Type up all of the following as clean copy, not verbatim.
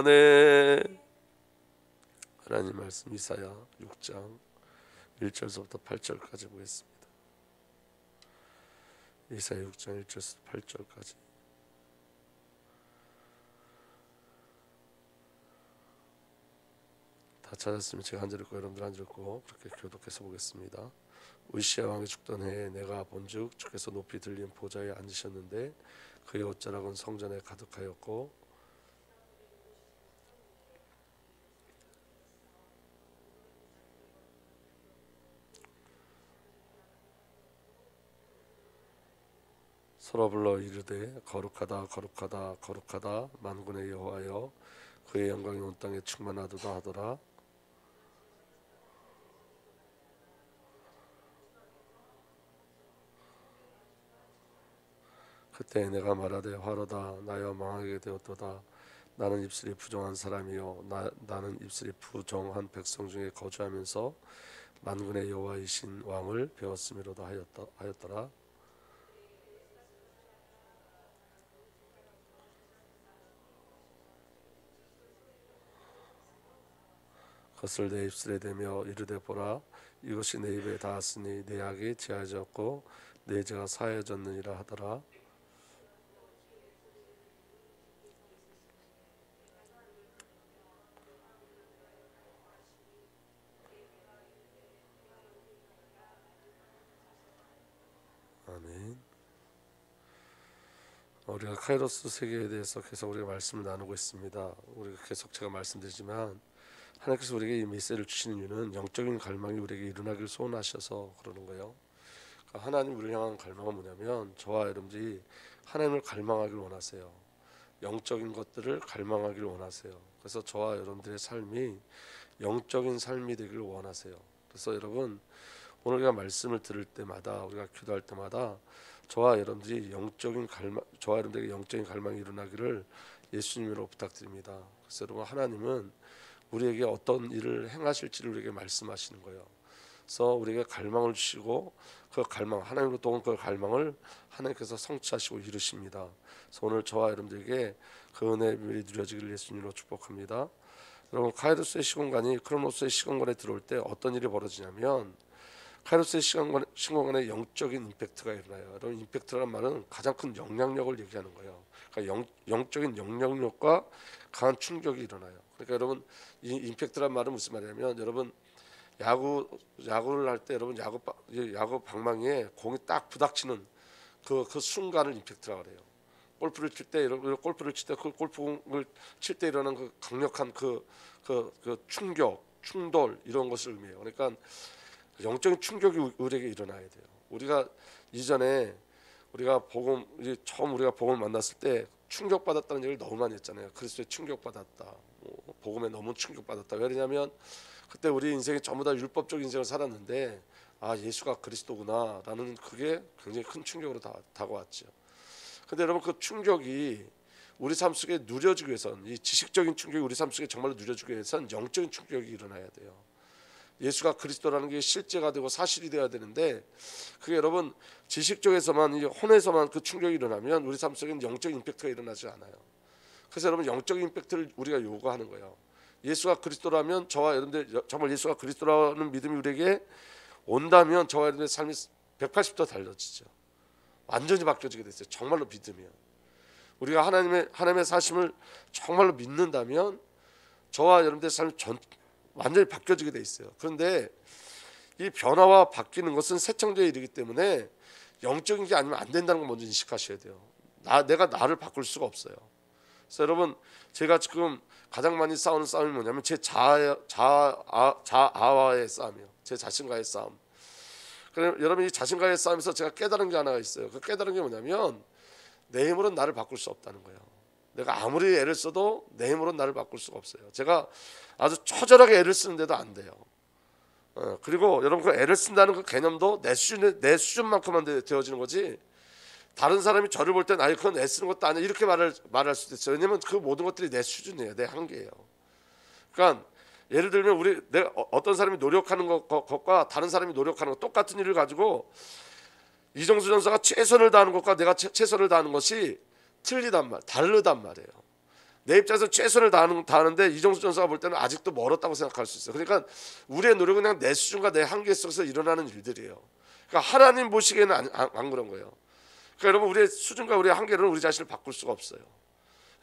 네. 하나님 말씀 이사야 6장 1절부터 8절까지 보겠습니다. 이사야 6장 1절에서 8절까지. 다 찾았으면 제가 한 절 읽고 여러분들 한 절 읽고 그렇게 교독해서 보겠습니다. 우시야 왕이 죽던 해에 내가 본즉 주께서 높이 들린 보좌에 앉으셨는데 그의 옷자락은 성전에 가득하였고 서로 불러 이르되 거룩하다 거룩하다 거룩하다 만군의 여호와여 그의 영광이 온 땅에 충만하도다 하더라. 그때 내가 말하되 화로다 나여 망하게 되었도다. 나는 입술이 부정한 사람이요 나는 입술이 부정한 백성 중에 거주하면서 만군의 여호와이신 왕을 배웠음이로다 하였더라. 그것을 내 입술에 대며 이르되 보라 이것이 내 입에 닿았으니 내 악이 지어졌고 내 죄가 사해졌느니라 하더라. 아멘. 우리가 카이로스 세계에 대해서 계속 우리가 말씀을 나누고 있습니다. 우리가 계속 제가 말씀드리지만 하나님께서 우리에게 이 메시지를 주시는 이유는 영적인 갈망이 우리에게 일어나길 소원하셔서 그러는 거예요. 그러니까 하나님 우리를 향한 갈망은 뭐냐면 저와 여러분들이 하나님을 갈망하길 원하세요. 영적인 것들을 갈망하길 원하세요. 그래서 저와 여러분들의 삶이 영적인 삶이 되길 원하세요. 그래서 여러분 오늘 우리가 말씀을 들을 때마다 우리가 기도할 때마다 저와 여러분들이 저와 여러분들에게 영적인 갈망이 일어나기를 예수님으로 부탁드립니다. 그래서 여러분 하나님은 우리에게 어떤 일을 행하실지를 우리에게 말씀하시는 거예요. 그래서 우리에게 갈망을 주시고 그 갈망 하나님으로부터 온 그 갈망을 하나님께서 성취하시고 이루십니다. 그래서 오늘 저와 여러분들에게 그 은혜의 비밀이 누려지기를 예수님으로 축복합니다. 여러분 카이로스의 시공간이 크로노스의 시공간에 들어올 때 어떤 일이 벌어지냐면 카이로스의 시공간에 영적인 임팩트가 일어나요. 여러분 임팩트라는 말은 가장 큰 영향력을 얘기하는 거예요. 그러니까 영적인 영향력과 강한 충격이 일어나요. 그러니까 여러분 이 임팩트란 말은 무슨 말이냐면 여러분 야구를 할 때 여러분 야구 방망이에 공이 딱 부닥치는 그 순간을 임팩트라고 그래요. 골프를 칠 때 그 골프공을 칠 때 일어나는 그 강력한 그 충격, 충돌 이런 것을 의미해요. 그러니까 영적인 충격이 우리에게 일어나야 돼요. 우리가 이전에 처음 우리가 복음을 만났을 때 충격받았다는 얘기를 너무 많이 했잖아요. 그리스도에 충격받았다. 복음에 너무 충격받았다. 왜냐하면 그때 우리 인생이 전부 다 율법적 인생을 살았는데 아 예수가 그리스도구나라는 그게 굉장히 큰 충격으로 다가왔죠. 근데 여러분 그 충격이 우리 삶 속에 누려지기 위해서는 이 지식적인 충격이 우리 삶 속에 정말로 누려지기 위해서는 영적인 충격이 일어나야 돼요. 예수가 그리스도라는 게 실제가 되고 사실이 되어야 되는데 그게 여러분 지식적에서만 이 혼에서만 그 충격이 일어나면 우리 삶 속에는 영적인 임팩트가 일어나지 않아요. 그래서 여러분 영적인 임팩트를 우리가 요구하는 거예요. 예수가 그리스도라면 저와 여러분들 정말 예수가 그리스도라는 믿음이 우리에게 온다면 저와 여러분의 삶이 180도 달라지죠. 완전히 바뀌어지게 됐어요. 정말로 믿으면 우리가 하나님의 사심을 정말로 믿는다면 저와 여러분들의 삶이 완전히 바뀌어지게 돼 있어요. 그런데 이 변화와 바뀌는 것은 새 창조의 일이기 때문에 영적인 게 아니면 안 된다는 걸 먼저 인식하셔야 돼요. 내가 나를 바꿀 수가 없어요. 그래서 여러분 제가 지금 가장 많이 싸우는 싸움이 뭐냐면 제 자아와의 싸움이에요. 제 자신과의 싸움. 그럼 여러분 이 자신과의 싸움에서 제가 깨달은 게 하나가 있어요. 그 깨달은 게 뭐냐면 내 힘으로는 나를 바꿀 수 없다는 거예요. 내가 아무리 애를 써도 내 힘으로는 나를 바꿀 수가 없어요. 제가 아주 처절하게 애를 쓰는데도 안 돼요. 그리고 여러분 그 애를 쓴다는 그 개념도 내 수준만큼만 되어지는 거지. 다른 사람이 저를 볼 땐 아니 그건 애 쓰는 것도 아니야 이렇게 말할 수도 있어요. 왜냐면 그 모든 것들이 내 수준이에요. 내 한계예요. 그러니까 예를 들면 내가 어떤 사람이 노력하는 것과 다른 사람이 노력하는 것 똑같은 일을 가지고 이정수 전사가 최선을 다하는 것과 내가 최선을 다하는 것이 다르단 말이에요. 내 입장에서 최선을 다하는데 이정수 전사가 볼 때는 아직도 멀었다고 생각할 수 있어요. 그러니까 우리의 노력은 그냥 내 수준과 내 한계 속에서 일어나는 일들이에요. 그러니까 하나님 보시기에는 안 그런 거예요. 그러니까 여러분, 우리의 수준과 우리의 한계로는 우리 자신을 바꿀 수가 없어요.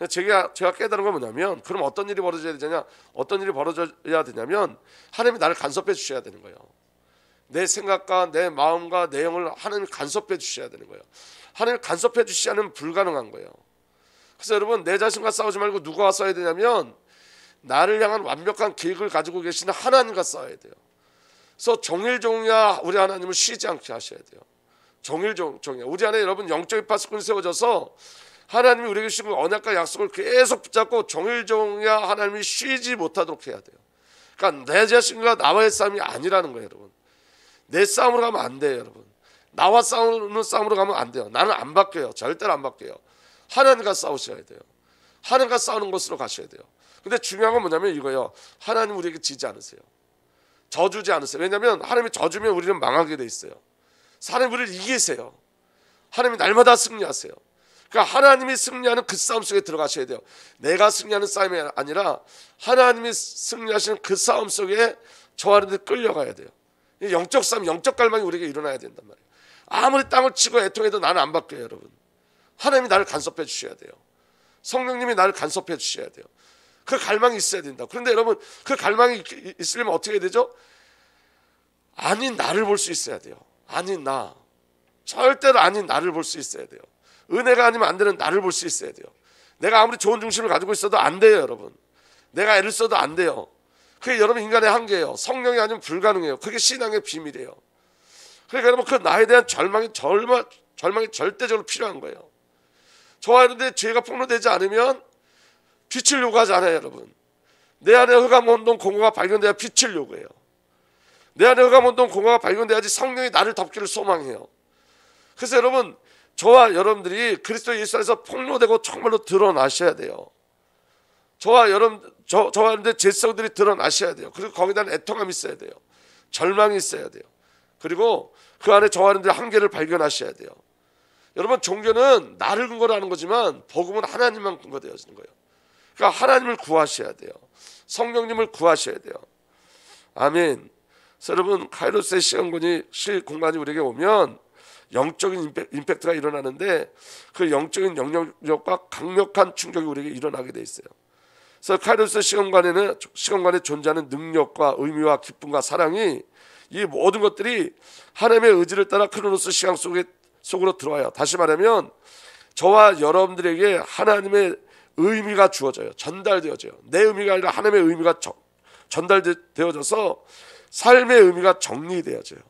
제가 깨달은 건 뭐냐면, 그럼 어떤 일이 벌어져야 되냐? 어떤 일이 벌어져야 되냐면 하나님이 나를 간섭해 주셔야 되는 거예요. 내 생각과 내 마음과 내 영을 하나님이 간섭해 주셔야 되는 거예요. 하나님이 간섭해 주시지 않으면 불가능한 거예요. 그래서 여러분, 내 자신과 싸우지 말고 누구와 싸워야 되냐면 나를 향한 완벽한 계획을 가지고 계시는 하나님과 싸워야 돼요. 그래서 종일종이야 우리 하나님을 쉬지 않게 하셔야 돼요. 종일종이야. 우리 안에 여러분 영적인 파수꾼이 세워져서 하나님이 우리에게 주신 언약과 약속을 계속 붙잡고 종일종이야 하나님이 쉬지 못하도록 해야 돼요. 그러니까 내 자신과 나와의 싸움이 아니라는 거예요, 여러분. 내 싸움으로 가면 안 돼요, 여러분. 나와 싸우는 싸움으로 가면 안 돼요. 나는 안 바뀌어요. 절대로 안 바뀌어요. 하나님과 싸우셔야 돼요. 하나님과 싸우는 곳으로 가셔야 돼요. 근데 중요한 건 뭐냐면 이거예요. 하나님 우리에게 지지 않으세요. 저주지 않으세요. 왜냐하면 하나님이 저주면 우리는 망하게 돼 있어요. 하나님 우리를 이기세요. 하나님이 날마다 승리하세요. 그러니까 하나님이 승리하는 그 싸움 속에 들어가셔야 돼요. 내가 승리하는 싸움이 아니라 하나님이 승리하시는 그 싸움 속에 저와 여러분들 끌려가야 돼요. 영적 싸움, 영적 갈망이 우리에게 일어나야 된단 말이에요. 아무리 땅을 치고 애통해도 나는 안 바뀌어요, 여러분. 하나님이 나를 간섭해 주셔야 돼요. 성령님이 나를 간섭해 주셔야 돼요. 그 갈망이 있어야 된다. 그런데 여러분, 그 갈망이 있으려면 어떻게 해야 되죠? 아닌 나를 볼 수 있어야 돼요. 아닌 나, 절대로 아닌 나를 볼 수 있어야 돼요. 은혜가 아니면 안 되는 나를 볼 수 있어야 돼요. 내가 아무리 좋은 중심을 가지고 있어도 안 돼요, 여러분. 내가 애를 써도 안 돼요. 그게 여러분 인간의 한계예요. 성령이 아니면 불가능해요. 그게 신앙의 비밀이에요. 그러니까 여러분, 그 나에 대한 절망이 절대적으로 필요한 거예요. 저와 여러분들의 죄가 폭로되지 않으면 빛을 요구하잖아요, 여러분. 내 안에 흑암운동 공허가 발견돼야 빛을 요구해요. 내 안에 흑암운동 공허가 발견돼야지 성령이 나를 덮기를 소망해요. 그래서 여러분, 저와 여러분들이 그리스도 예수 안에서 폭로되고 정말로 드러나셔야 돼요. 저와 여러분들 죄성들이 드러나셔야 돼요. 그리고 거기에 대한 애통함이 있어야 돼요. 절망이 있어야 돼요. 그리고 그 안에 저와 여러분들의 한계를 발견하셔야 돼요. 여러분, 종교는 나를 근거로 하는 거지만 복음은 하나님만 근거 되어지는 거예요. 그러니까 하나님을 구하셔야 돼요. 성령님을 구하셔야 돼요. 아멘. 그래서 여러분, 카이로스의 시간 공간이 우리에게 오면 영적인 임팩트가 일어나는데 그 영적인 영향력과 강력한 충격이 우리에게 일어나게 돼 있어요. 그래서 카이로스 시간관에 존재하는 능력과 의미와 기쁨과 사랑이, 이 모든 것들이 하나님의 의지를 따라 크로노스 시간 속으로 들어와요. 다시 말하면 저와 여러분들에게 하나님의 의미가 주어져요. 전달되어져요. 내 의미가 아니라 하나님의 의미가 전달되어져서 삶의 의미가 정리되어져요.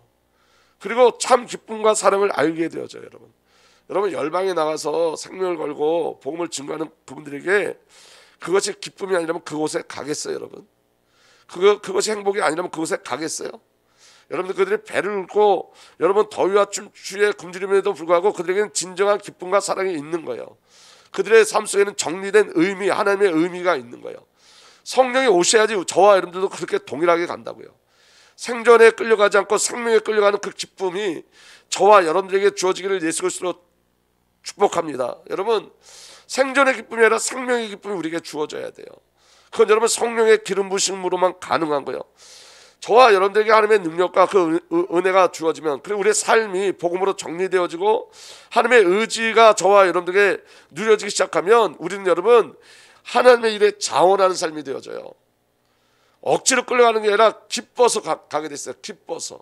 그리고 참 기쁨과 사랑을 알게 되어져요. 여러분 열방에 나가서 생명을 걸고 복음을 증거하는 그분들에게 그것이 기쁨이 아니라면 그곳에 가겠어요, 여러분? 그것이 행복이 아니라면 그곳에 가겠어요? 여러분들, 그들이 배를 읊고 여러분 더위와 추위에 굶주림에도 불구하고 그들에게는 진정한 기쁨과 사랑이 있는 거예요. 그들의 삶 속에는 정리된 의미, 하나님의 의미가 있는 거예요. 성령이 오셔야지 저와 여러분들도 그렇게 동일하게 간다고요. 생존에 끌려가지 않고 생명에 끌려가는 그 기쁨이 저와 여러분들에게 주어지기를 예수 그리스도로 축복합니다. 여러분, 생존의 기쁨이 아니라 생명의 기쁨이 우리에게 주어져야 돼요. 그건 여러분 성령의 기름 부심으로만 가능한 거예요. 저와 여러분들에게 하나님의 능력과 그 은혜가 주어지면, 그리고 우리의 삶이 복음으로 정리되어지고 하나님의 의지가 저와 여러분들에게 누려지기 시작하면 우리는 여러분 하나님의 일에 자원하는 삶이 되어져요. 억지로 끌려가는 게 아니라 기뻐서 가게 됐어요. 기뻐서.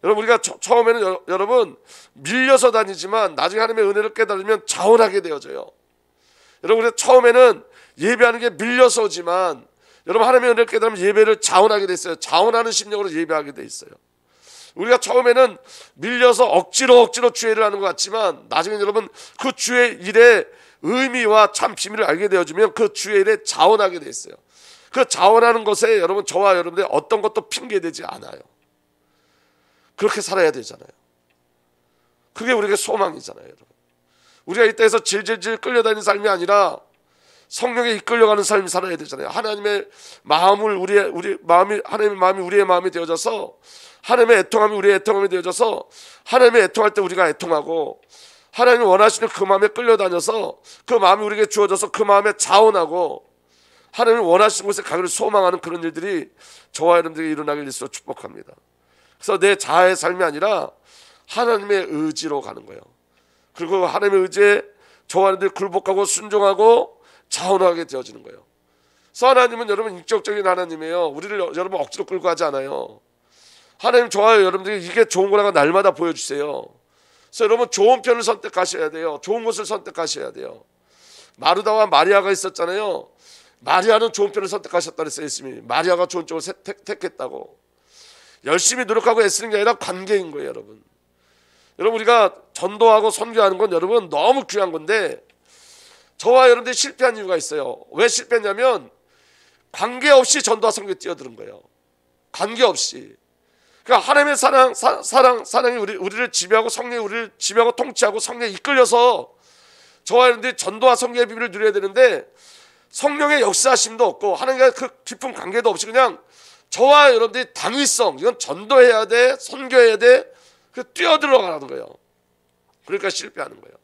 여러분, 우리가 처음에는 여러분 밀려서 다니지만 나중에 하나님의 은혜를 깨달으면 자원하게 되어져요. 여러분, 우리가 처음에는 예배하는 게 밀려서 오지만 여러분 하나님의 은혜를 깨달으면 예배를 자원하게 돼 있어요. 자원하는 심령으로 예배하게 돼 있어요. 우리가 처음에는 밀려서 억지로 주의를 하는 것 같지만 나중에 여러분 그 주의 일의 의미와 참 비밀을 알게 되어지면 그 주의 일에 자원하게 돼 있어요. 그 자원하는 것에 여러분 저와 여러분들 어떤 것도 핑계되지 않아요. 그렇게 살아야 되잖아요. 그게 우리에게 소망이잖아요, 여러분. 우리가 이 땅에서 질질질 끌려다니는 삶이 아니라 성령에 이끌려가는 삶이 살아야 되잖아요. 하나님의 마음을 하나님의 마음이 우리의 마음이 되어져서 하나님의 애통함이 우리의 애통함이 되어져서 하나님의 애통할 때 우리가 애통하고 하나님이 원하시는 그 마음에 끌려다녀서 그 마음이 우리에게 주어져서 그 마음에 자원하고 하나님이 원하시는 곳에 가기를 소망하는 그런 일들이 저와 여러분들에게 일어나길 예수로 축복합니다. 그래서 내 자아의 삶이 아니라 하나님의 의지로 가는 거예요. 그리고 하나님의 의지에 저와 여러분들이 굴복하고 순종하고 자원하게 되어지는 거예요. 그래서 하나님은 여러분 인격적인 하나님이에요. 우리를 여러분 억지로 끌고 가지 않아요. 하나님 저와 여러분들이 이게 좋은 거라고 날마다 보여주세요. 그래서 여러분 좋은 편을 선택하셔야 돼요. 좋은 것을 선택하셔야 돼요. 마르다와 마리아가 있었잖아요. 마리아는 좋은 편을 선택하셨다 그랬어요. 예수님이 마리아가 좋은 쪽을 택했다고. 열심히 노력하고 애쓰는 게 아니라 관계인 거예요. 여러분 우리가 전도하고 선교하는 건 여러분 너무 귀한 건데 저와 여러분들이 실패한 이유가 있어요. 왜 실패했냐면 관계없이 전도와 선교에 뛰어드는 거예요. 관계없이. 그러니까 하나님의 사랑이 우리를 지배하고 성령이 우리를 지배하고 통치하고 성령에 이끌려서 저와 여러분들이 전도와 선교의 비밀을 누려야 되는데 성령의 역사하심도 없고 하나님과 그 깊은 관계도 없이 그냥 저와 여러분들이 당위성, 이건 전도해야 돼, 선교해야 돼, 그 뛰어들어가는 거예요. 그러니까 실패하는 거예요.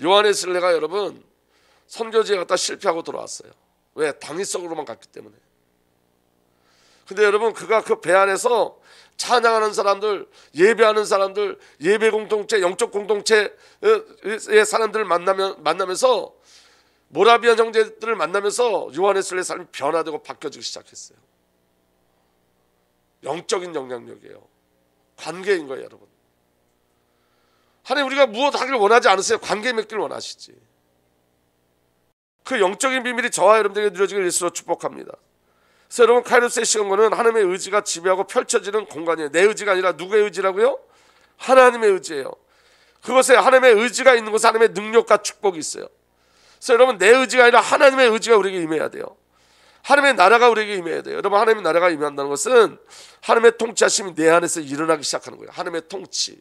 요한의 내가 여러분 선교지에 갔다 실패하고 돌아왔어요. 왜? 당위성으로만 갔기 때문에. 근데 여러분 그가 그 배 안에서 찬양하는 사람들, 예배하는 사람들, 예배 공동체, 영적 공동체의 사람들을 만나면서 모라비안 형제들을 만나면서 요한의 삶이 변화되고 바뀌어지기 시작했어요. 영적인 영향력이에요. 관계인 거예요, 여러분. 하나님 우리가 무엇 하기를 원하지 않으세요. 관계 맺기를 원하시지. 그 영적인 비밀이 저와 여러분들에게 누려지길 예수로 축복합니다. 그래서 여러분 카이로스의 시간권은 하나님의 의지가 지배하고 펼쳐지는 공간이에요. 내 의지가 아니라 누구의 의지라고요? 하나님의 의지예요. 그것에 하나님의 의지가 있는 곳에 하나님의 능력과 축복이 있어요. 그래서 여러분 내 의지가 아니라 하나님의 의지가 우리에게 임해야 돼요. 하나님의 나라가 우리에게 임해야 돼요. 여러분 하나님의 나라가 임한다는 것은 하나님의 통치하심이 내 안에서 일어나기 시작하는 거예요. 하나님의 통치.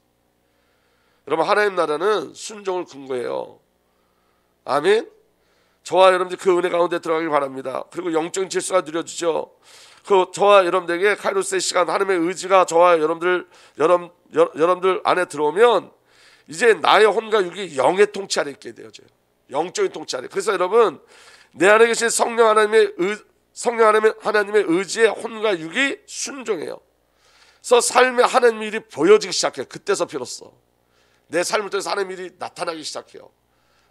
여러분 하나님 나라는 순종을 근거해요. 아멘. 저와 여러분들 그 은혜 가운데 들어가길 바랍니다. 그리고 영적인 질서가 누려지죠. 그 저와 여러분들에게 카이로스의 시간 하나님의 의지가 저와 여러분들 안에 들어오면 이제 나의 혼과 육이 영의 통치 아래 있게 되어져요. 영적인 통치 아래. 그래서 여러분 내 안에 계신 성령 하나님의 의지에 혼과 육이 순종해요. 그래서 삶의 하나님의 일이 보여지기 시작해요. 그때서 비로소 내 삶을 통해서 하나님의 일이 나타나기 시작해요.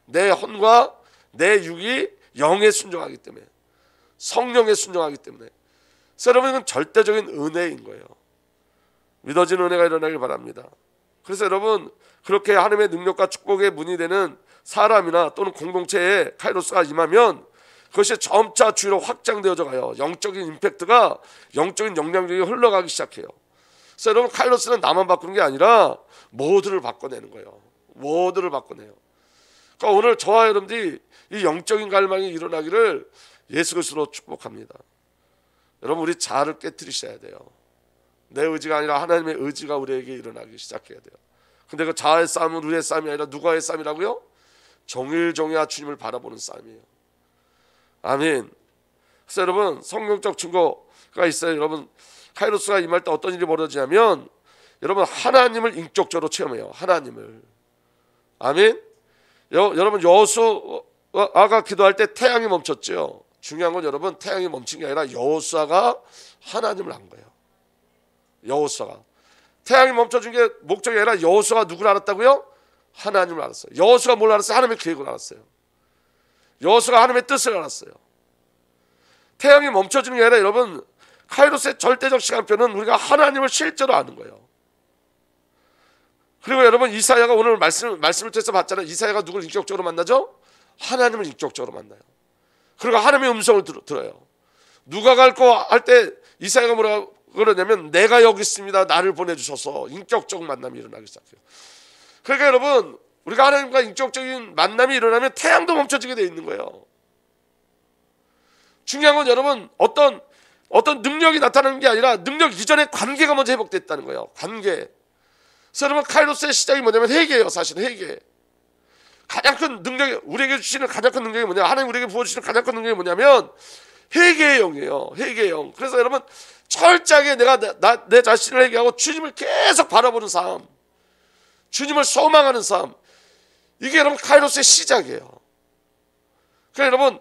내 혼과 내 육이 영에 순종하기 때문에, 성령에 순종하기 때문에. 그래서 여러분 이건 절대적인 은혜인 거예요. 믿어지는 은혜가 일어나길 바랍니다. 그래서 여러분 그렇게 하나님의 능력과 축복의 문이 되는 사람이나 또는 공동체에 카이로스가 임하면 그것이 점차 주위로 확장되어져 가요. 영적인 임팩트가, 영적인 영향력이 흘러가기 시작해요. 그래서 여러분 카이로스는 나만 바꾸는 게 아니라 모두를 바꿔내는 거예요. 모두를 바꿔내요. 그러니까 오늘 저와 여러분들이 이 영적인 갈망이 일어나기를 예수 그리스도로 축복합니다. 여러분 우리 자아를 깨트리셔야 돼요. 내 의지가 아니라 하나님의 의지가 우리에게 일어나기 시작해야 돼요. 근데 그 자아의 싸움은 우리의 싸움이 아니라 누구의 싸움이라고요? 종일종이야 주님을 바라보는 싸움이에요. 아멘. 그래서 여러분 성경적 증거가 있어요. 여러분 카이로스가 임할 때 어떤 일이 벌어지냐면 여러분 하나님을 인격적으로 체험해요. 하나님을. 아멘. 여러분 여호수아가 기도할 때 태양이 멈췄죠. 중요한 건 여러분 태양이 멈춘 게 아니라 여호수아가 하나님을 안 거예요. 여호수아가 태양이 멈춰준 게 목적이 아니라 여호수아가 누구를 알았다고요? 하나님을 알았어요. 여호수아가 뭘 알았어요? 하나님의 계획을 알았어요. 여호수아가 하나님의 뜻을 알았어요. 태양이 멈춰주는 게 아니라 여러분 카이로스의 절대적 시간표는 우리가 하나님을 실제로 아는 거예요. 그리고 여러분 이사야가 오늘 말씀을 통해서 봤잖아요. 이사야가 누구를 인격적으로 만나죠? 하나님을 인격적으로 만나요. 그리고 하나님의 음성을 들어요. 누가 갈 거 할 때 이사야가 뭐라고 그러냐면 내가 여기 있습니다. 나를 보내주셔서 인격적 만남이 일어나기 시작해요. 그러니까 여러분 우리가 하나님과 인격적인 만남이 일어나면 태양도 멈춰지게 돼 있는 거예요. 중요한 건 여러분 어떤 능력이 나타나는 게 아니라 능력 이전에 관계가 먼저 회복됐다는 거예요. 관계. 그래서 여러분 카이로스의 시작이 뭐냐면 회개예요. 사실은 회개. 가장 큰 능력이 우리에게 주시는 가장 큰 능력이 뭐냐? 하나님 우리에게 부어주시는 가장 큰 능력이 뭐냐면 회개의 영이에요. 회개의 영. 그래서 여러분 철저하게 내가 내 자신을 회개하고 주님을 계속 바라보는 삶. 주님을 소망하는 삶, 이게 여러분 카이로스의 시작이에요. 그러니까 여러분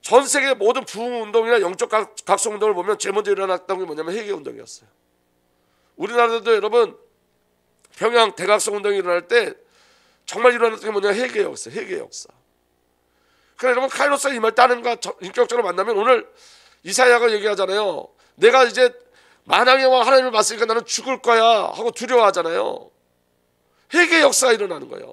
전 세계 모든 부흥운동이나 영적 각성운동을 보면 제일 먼저 일어났던 게 뭐냐면 회개운동이었어요. 우리나라도 여러분 평양 대각성운동이 일어날 때 정말 일어났던 게 뭐냐, 회개 역사, 회개 역사. 그러니까 여러분 카이로스가 임할 때 하나님과 인격적으로 만나면, 오늘 이사야가 얘기하잖아요. 내가 이제 만왕의 왕 하나님을 봤으니까 나는 죽을 거야 하고 두려워하잖아요. 회개 역사가 일어나는 거예요.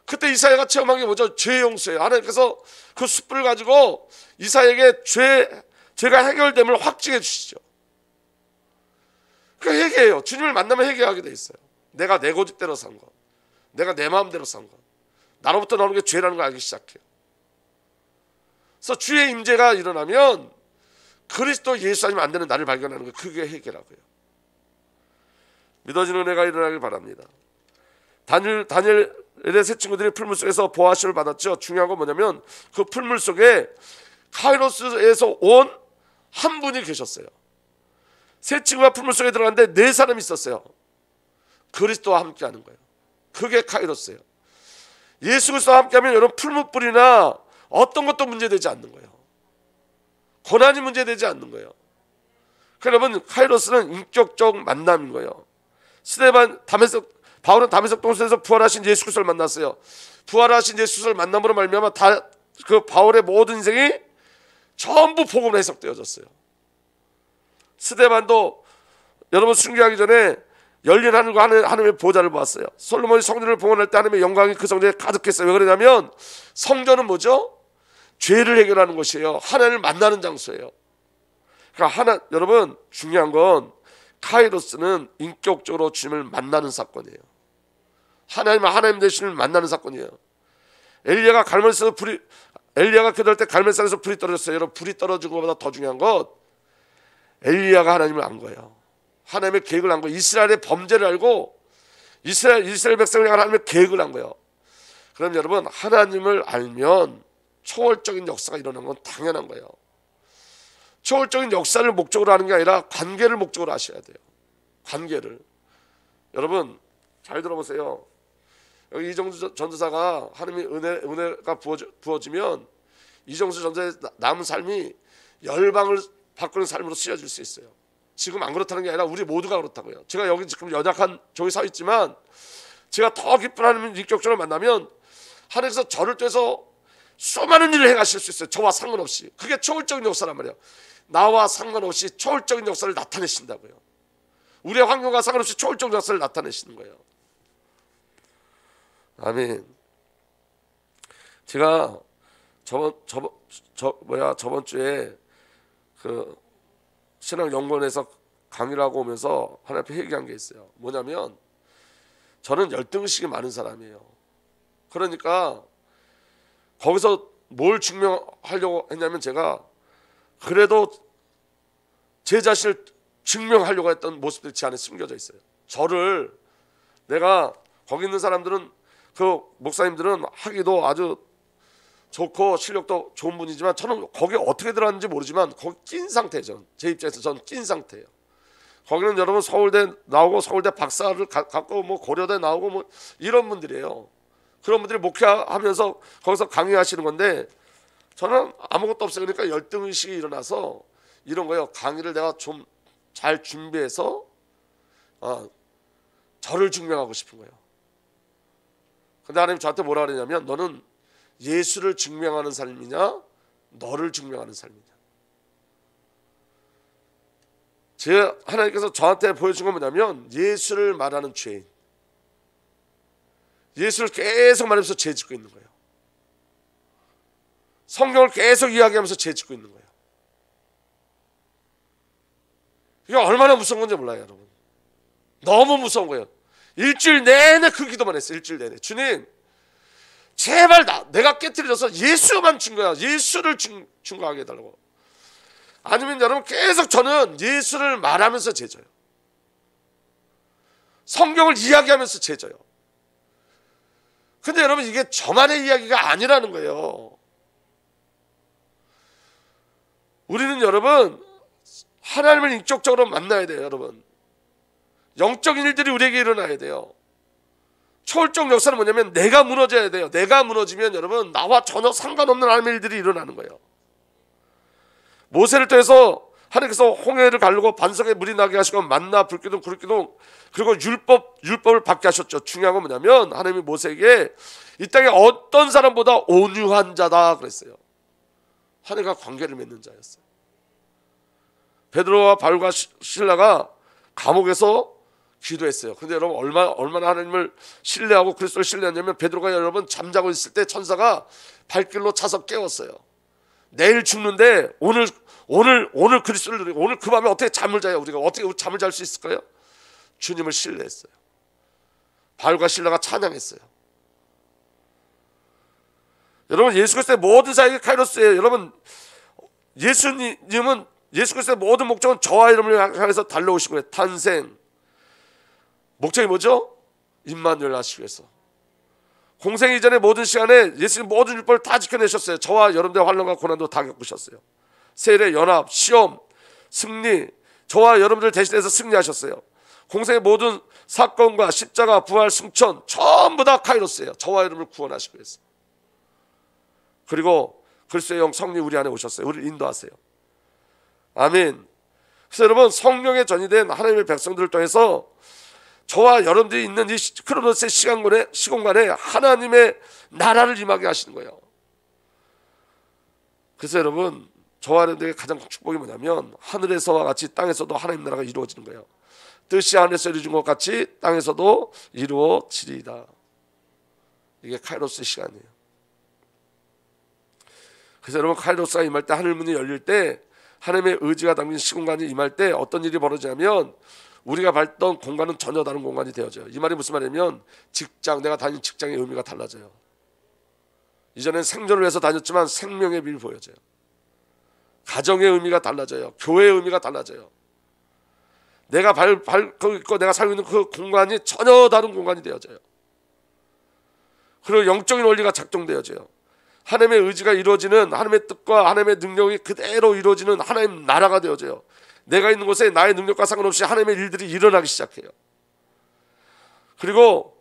그때 이사야가 체험한 게 뭐죠? 죄 용서예요. 하나님께서 그 숯불을 가지고 이사야에게 죄가 해결됨을 확증해 주시죠. 그 회개예요. 주님을 만나면 회개하게 돼 있어요. 내가 내 고집대로 산 거, 내가 내 마음대로 산 거, 나로부터 나오는 게 죄라는 걸 알기 시작해요. 그래서 주의 임재가 일어나면 그리스도 예수 아니면 안 되는 나를 발견하는 거, 그게 회개라고요. 믿어지는 은혜가 일어나길 바랍니다. 다니엘의 세 친구들이 풀물 속에서 보아시를 받았죠. 중요한 건 뭐냐면 그 풀물 속에 카이로스에서 온 한 분이 계셨어요. 세 친구가 풀물 속에 들어갔는데 네 사람이 있었어요. 그리스도와 함께하는 거예요. 그게 카이로스예요. 예수 그리스도와 함께하면 여러분 풀무불이나 어떤 것도 문제되지 않는 거예요. 고난이 문제되지 않는 거예요. 여러분 카이로스는 인격적 만남인 거예요. 바울은 다메섹 동산에서 부활하신 예수 그리스도를 만났어요. 부활하신 예수 그리스도를 만남으로 말미암아 다 그 바울의 모든 인생이 전부 복음으로 해석되어졌어요. 스데반도 여러분 순교하기 전에 열린 하늘과 하나님의 보좌를 보았어요. 솔로몬이 성전을 봉헌할 때 하나님의 영광이 그 성전에 가득했어요. 왜 그러냐면 성전은 뭐죠? 죄를 해결하는 곳이에요. 하나님을 만나는 장소예요. 그러니까 여러분 중요한 건 카이로스는 인격적으로 주님을 만나는 사건이에요. 하나님 되시는 만나는 사건이에요. 엘리야가 기도할 때 갈멜산에서 불이 떨어졌어요. 여러분 불이 떨어진 것보다 더 중요한 것, 엘리야가 하나님을 안 거예요. 하나님의 계획을 안 거예요. 이스라엘의 범죄를 알고 이스라엘 백성을 향한 하나님의 계획을 한 거예요. 그럼 여러분 하나님을 알면 초월적인 역사가 일어나는 건 당연한 거예요. 초월적인 역사를 목적으로 하는 게 아니라 관계를 목적으로 하셔야 돼요. 관계를. 여러분 잘 들어보세요. 여기 이정수 전도사가 하나님의 은혜가 부어지면 이정수 전도사의 남은 삶이 열방을 바꾸는 삶으로 쓰여질 수 있어요. 지금 안 그렇다는 게 아니라 우리 모두가 그렇다고요. 제가 여기 지금 연약한 저기 서 있지만 제가 더 깊은 하나님을 인격적으로 만나면 하나님께서 저를 통해서 수많은 일을 행하실 수 있어요. 저와 상관없이. 그게 초월적인 역사란 말이에요. 나와 상관없이 초월적인 역사를 나타내신다고요. 우리의 환경과 상관없이 초월적인 역사를 나타내시는 거예요. 아멘. 제가 저번 주에 그 신학연구원에서 강의를 하고 오면서 하나님 앞에 얘기한 게 있어요. 뭐냐면 저는 열등의식이 많은 사람이에요. 그러니까 거기서 뭘 증명하려고 했냐면 제가 그래도 제 자신을 증명하려고 했던 모습들이 제 안에 숨겨져 있어요. 저를 내가 거기 있는 사람들은 그 목사님들은 하기도 아주 좋고 실력도 좋은 분이지만 저는 거기에 어떻게 들어갔는지 모르지만 거기 낀 상태예요. 저는. 제 입장에서 저는 낀 상태예요. 거기는 여러분 서울대 나오고 서울대 박사를 갖고 뭐 고려대 나오고 뭐 이런 분들이에요. 그런 분들이 목회하면서 거기서 강의하시는 건데 저는 아무것도 없어요. 그러니까 열등의식이 일어나서 이런 거예요. 강의를 내가 좀 잘 준비해서 저를 증명하고 싶은 거예요. 근데 하나님 저한테 뭐라 그러냐면 너는 예수를 증명하는 삶이냐 너를 증명하는 삶이냐. 하나님께서 저한테 보여준 건 뭐냐면 예수를 말하는 죄인, 예수를 계속 말하면서 죄 짓고 있는 거예요. 성경을 계속 이야기하면서 죄 짓고 있는 거예요. 이게 얼마나 무서운 건지 몰라요. 여러분 너무 무서운 거예요. 일주일 내내 그 기도만 했어요. 일주일 내내 주님 제발 내가 깨트려서 예수만 증거야. 예수를 증거하게 해달라고. 아니면 여러분 계속 저는 예수를 말하면서 죄져요. 성경을 이야기하면서 죄져요. 근데 여러분 이게 저만의 이야기가 아니라는 거예요. 우리는 여러분 하나님을 인격적으로 만나야 돼요. 여러분 영적인 일들이 우리에게 일어나야 돼요. 초월적 역사는 뭐냐면 내가 무너져야 돼요. 내가 무너지면 여러분 나와 전혀 상관없는 하나님의 일들이 일어나는 거예요. 모세를 통해서 하나님께서 홍해를 가르고 반석에 물이 나게 하시고 만나 불기둥 구름기둥 그리고 율법을 받게 하셨죠. 중요한 건 뭐냐면 하나님이 모세에게 이 땅에 어떤 사람보다 온유한 자다 그랬어요. 하나님과 관계를 맺는 자였어요. 베드로와 바울과 실라가 감옥에서 기도했어요. 근데 여러분 얼마나 하나님을 신뢰하고 그리스도를 신뢰했냐면 베드로가 여러분 잠자고 있을 때 천사가 발길로 차서 깨웠어요. 내일 죽는데 오늘 그리스도를 누리고 오늘 그 밤에 어떻게 잠을 자요? 우리가 어떻게 잠을 잘 수 있을까요? 주님을 신뢰했어요. 바울과 실라가 찬양했어요. 여러분 예수 그리스도의 모든 사역이 카이로스예요. 여러분 예수님은 예수 그리스도의 모든 목적은 저와 이름을 향해서 달려오신 거예요. 탄생 목적이 뭐죠? 임마누엘 하시기 위해서. 공생 이전의 모든 시간에 예수님 모든 율법을 다 지켜내셨어요. 저와 여러분들의 환난과 고난도 다 겪으셨어요. 세례, 연합, 시험, 승리, 저와 여러분들 대신해서 승리하셨어요. 공생의 모든 사건과 십자가, 부활, 승천 전부 다 카이로스예요. 저와 여러분을 구원하시기 위해서. 그리고 그리스도의 영 성령 우리 안에 오셨어요. 우리를 인도하세요. 아멘. 그래서 여러분 성령의 전이된 하나님의 백성들을 통해서 저와 여러분들이 있는 이 크로노스의 시공간에 하나님의 나라를 임하게 하시는 거예요. 그래서 여러분 저와 여러분들에게 가장 축복이 뭐냐면 하늘에서와 같이 땅에서도 하나님 나라가 이루어지는 거예요. 뜻이 하늘에서 이루어진 것 같이 땅에서도 이루어지리이다. 이게 카이로스의 시간이에요. 그래서 여러분 카이로스가 임할 때 하늘문이 열릴 때 하나님의 의지가 담긴 시공간이 임할 때 어떤 일이 벌어지냐면 우리가 밟던 공간은 전혀 다른 공간이 되어져요. 이 말이 무슨 말이냐면 직장, 내가 다닌 직장의 의미가 달라져요. 이전엔 생존을 위해서 다녔지만 생명의 의미를 보여져요. 가정의 의미가 달라져요. 교회의 의미가 달라져요. 내가 밟고 있고 내가 살고 있는 그 공간이 전혀 다른 공간이 되어져요. 그리고 영적인 원리가 작동되어져요. 하나님의 의지가 이루어지는 하나님의 뜻과 하나님의 능력이 그대로 이루어지는 하나님 나라가 되어져요. 내가 있는 곳에 나의 능력과 상관없이 하나님의 일들이 일어나기 시작해요. 그리고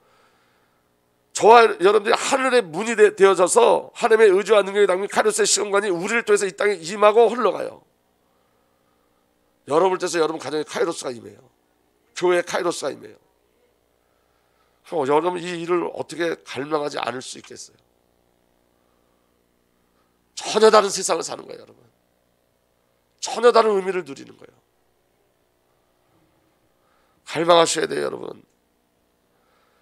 저와 여러분들이 하늘의 문이 되어져서 하나님의 의지와 능력이 담긴 카이로스의 시공간이 우리를 통해서 이 땅에 임하고 흘러가요. 여러분을 통해서 여러분 가정에 카이로스가 임해요. 교회에 카이로스가 임해요. 여러분 이 일을 어떻게 갈망하지 않을 수 있겠어요? 전혀 다른 세상을 사는 거예요. 여러분 전혀 다른 의미를 누리는 거예요. 갈망하셔야 돼요. 여러분.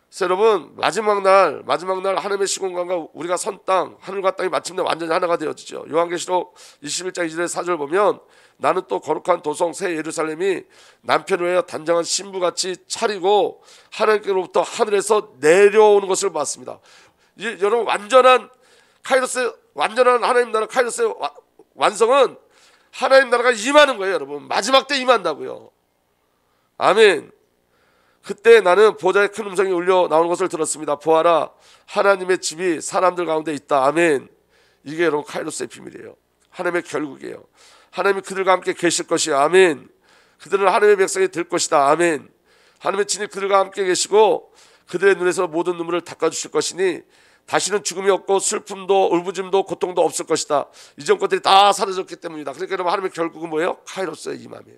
그래서 여러분 마지막 날 하나님의 시공간과 우리가 선 땅 하늘과 땅이 마침내 완전히 하나가 되어지죠. 요한계시록 21장 2절의 4절 보면 나는 또 거룩한 도성 새 예루살렘이 남편을 위하여 단장한 신부같이 차리고 하나님께로부터 하늘에서 내려오는 것을 봤습니다. 여러분 완전한 카이로스 완전한 하나님 나라 카이로스의 완성은 하나님 나라가 임하는 거예요. 여러분 마지막 때 임한다고요. 아멘. 그때 나는 보좌의 큰 음성이 울려 나오는 것을 들었습니다. 보아라 하나님의 집이 사람들 가운데 있다. 아멘. 이게 여러분 카이로스의 비밀이에요. 하나님의 결국이에요. 하나님이 그들과 함께 계실 것이요. 아멘. 그들은 하나님의 백성이 될 것이다. 아멘. 하나님의 친히 그들과 함께 계시고 그들의 눈에서 모든 눈물을 닦아주실 것이니 다시는 죽음이 없고 슬픔도 울부짖음도 고통도 없을 것이다. 이전 것들이 다 사라졌기 때문이다. 그러니까 여러분 하나님의 결국은 뭐예요? 카이로스의 임함이에요.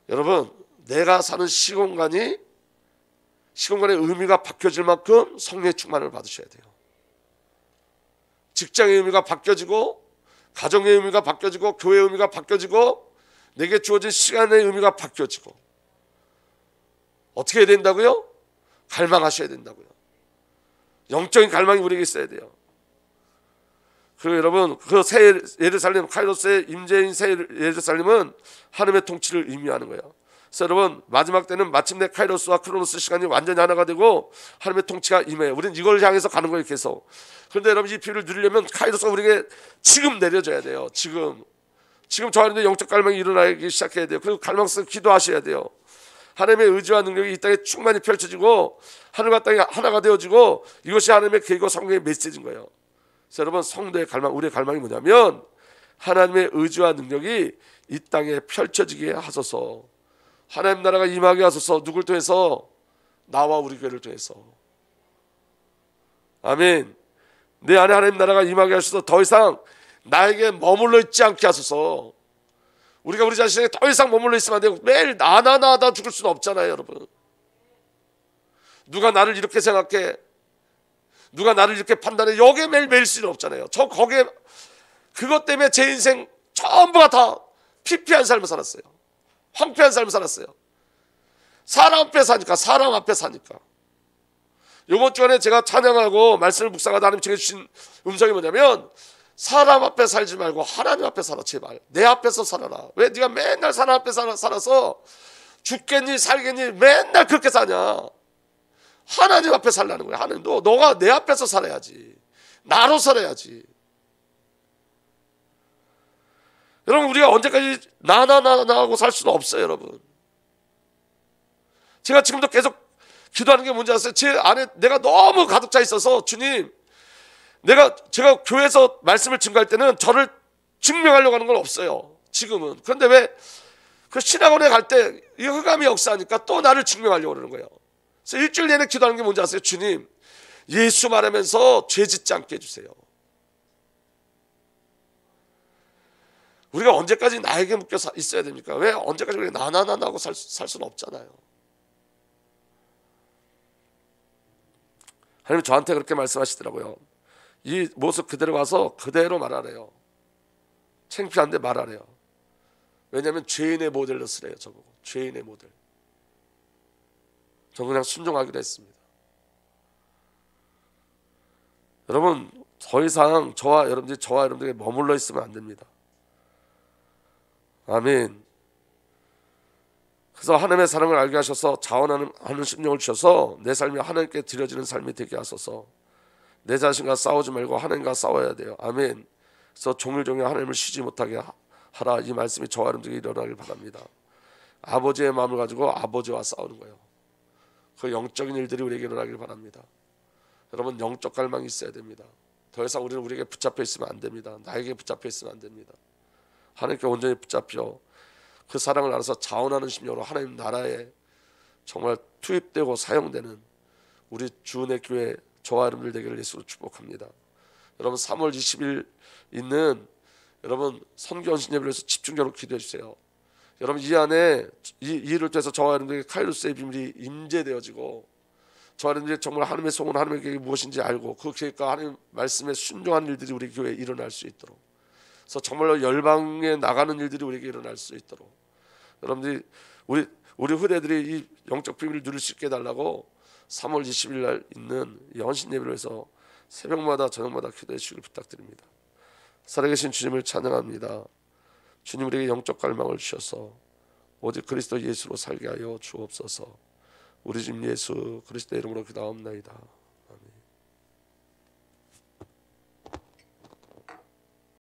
여러분 내가 사는 시공간의 의미가 바뀌어질 만큼 성령의 충만을 받으셔야 돼요. 직장의 의미가 바뀌어지고 가정의 의미가 바뀌어지고 교회의 의미가 바뀌어지고 내게 주어진 시간의 의미가 바뀌어지고 어떻게 해야 된다고요? 갈망하셔야 된다고요. 영적인 갈망이 우리에게 있어야 돼요. 그리고 여러분 그 새 예루살렘 카이로스의 임재인 새 예루살렘은 하나님의 통치를 의미하는 거예요. 그래서 여러분 마지막 때는 마침내 카이로스와 크로노스 시간이 완전히 하나가 되고 하나님의 통치가 임해요. 우리는 이걸 향해서 가는 거예요. 계속. 그런데 여러분 이 비유를 누리려면 카이로스가 우리에게 지금 내려져야 돼요. 지금 저 안에 영적 갈망이 일어나기 시작해야 돼요. 그리고 갈망성 기도하셔야 돼요. 하나님의 의지와 능력이 이 땅에 충만히 펼쳐지고 하늘과 땅이 하나가 되어지고 이것이 하나님의 계획과 성경의 메시지인 거예요. 그래서 여러분 성도의 갈망, 우리의 갈망이 뭐냐면 하나님의 의지와 능력이 이 땅에 펼쳐지게 하소서. 하나님 나라가 임하게 하소서. 누굴 통해서? 나와 우리 교회를 통해서. 아멘. 내 안에 하나님 나라가 임하게 하소서. 더 이상 나에게 머물러 있지 않게 하소서. 우리가 우리 자신에게 더 이상 머물러 있으면 안 되고 매일 나다 죽을 수는 없잖아요, 여러분. 누가 나를 이렇게 생각해, 누가 나를 이렇게 판단해, 여기에 매일 수는 없잖아요. 저 거기에 그것 때문에 제 인생 전부가 다 피폐한 삶을 살았어요. 황폐한 삶을 살았어요. 사람 앞에 사니까. 이번 주간에 제가 찬양하고 말씀을 묵상하다 하나님 제게 주신 음성이 뭐냐면, 사람 앞에 살지 말고 하나님 앞에 살아. 제발 내 앞에서 살아라. 왜 네가 맨날 사람 앞에 살아서 죽겠니 살겠니 맨날 그렇게 사냐. 하나님 앞에 살라는 거야. 하나님, 너가 내 앞에서 살아야지. 나로 살아야지. 여러분, 우리가 언제까지 나 하고 살 수는 없어요, 여러분. 제가 지금도 계속 기도하는 게 뭔지 아세요? 제 안에 내가 너무 가득 차 있어서, 주님, 제가 교회에서 말씀을 증거할 때는 저를 증명하려고 하는 건 없어요, 지금은. 그런데 왜 그 신학원에 갈 때 이 흑암이 역사하니까 또 나를 증명하려고 그러는 거예요. 그래서 일주일 내내 기도하는 게 뭔지 아세요? 주님, 예수 말하면서 죄 짓지 않게 해주세요. 우리가 언제까지 나에게 묶여 있어야 됩니까? 왜 언제까지 우리가 나하고 살 수는 없잖아요. 하나님 저한테 그렇게 말씀하시더라고요. 이 모습 그대로 가서 그대로 말하래요. 창피한데 말하래요. 왜냐하면 죄인의 모델로 쓰래요. 저보고 죄인의 모델. 저 그냥 순종하기로 했습니다. 여러분, 더 이상 저와 여러분들에게 머물러 있으면 안 됩니다. 아멘. 그래서 하나님의 사랑을 알게 하셔서 자원하는 심령을 주셔서 내 삶이 하나님께 드려지는 삶이 되게 하소서. 내 자신과 싸우지 말고 하나님과 싸워야 돼요. 아멘. 그래서 종일종일 하나님을 쉬지 못하게 하라. 이 말씀이 저와 여러분들에게 일어나길 바랍니다. 아버지의 마음을 가지고 아버지와 싸우는 거예요. 그 영적인 일들이 우리에게 일어나길 바랍니다. 여러분, 영적 갈망이 있어야 됩니다. 더 이상 우리는 우리에게 붙잡혀 있으면 안 됩니다. 나에게 붙잡혀 있으면 안 됩니다. 하나님께 온전히 붙잡혀 그 사랑을 알아서 자원하는 심령으로 하나님 나라에 정말 투입되고 사용되는 우리 주은혜 교회 저와 여러분들 되기를 예수로 축복합니다. 여러분, 3월 20일 있는 여러분 선교헌신 예배를 위해서 집중적으로 기도해 주세요. 여러분, 이 안에 이 일을 통해서 저와 여러분들에게 카이로스의 비밀이 임재되어지고 저와 여러분들이 정말 하나님의 소원, 하나님의 계획이 무엇인지 알고 그 계획과 하나님 말씀에 순종하는 일들이 우리 교회에 일어날 수 있도록, 그래서 정말로 열방에 나가는 일들이 우리에게 일어날 수 있도록 여러분들이 우리 후대들이 이 영적 비밀을 누릴 수 있게 해달라고 3월 20일 날 있는 이 헌신 예배를 해서 새벽마다 저녁마다 기도해 주시길 부탁드립니다. 살아계신 주님을 찬양합니다. 주님, 우리에게 영적 갈망을 주셔서 오직 그리스도 예수로 살게 하여 주옵소서. 우리 주님 예수 그리스도의 이름으로 기도하옵나이다.